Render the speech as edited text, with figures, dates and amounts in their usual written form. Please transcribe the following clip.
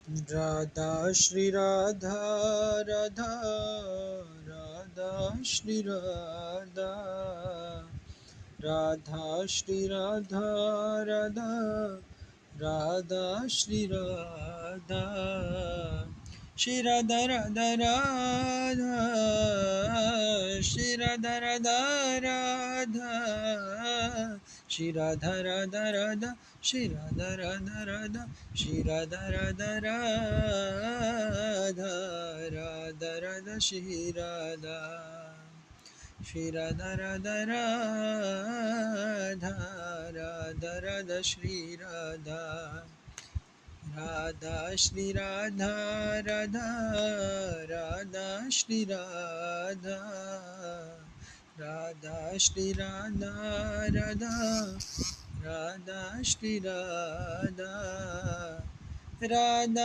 Radha Shri Radha, Radha Radha Shri Radha, Radha Shri Radha, Radha Radha Shri Radha, Shri Radha Radha Radha, Shri Radha Radha Radha, Shri Radha Radha Radha, Shri Radha Radha Radha, Shri Radha Radha Radha, Radha Radha Shri Radha, Shri Radha Radha Radha, Radha Radha Shri Radha, Radha Shri Radha, Radha Radha Shri Radha, Radha Shri Radha, Radha Radha Shri Radha, Radha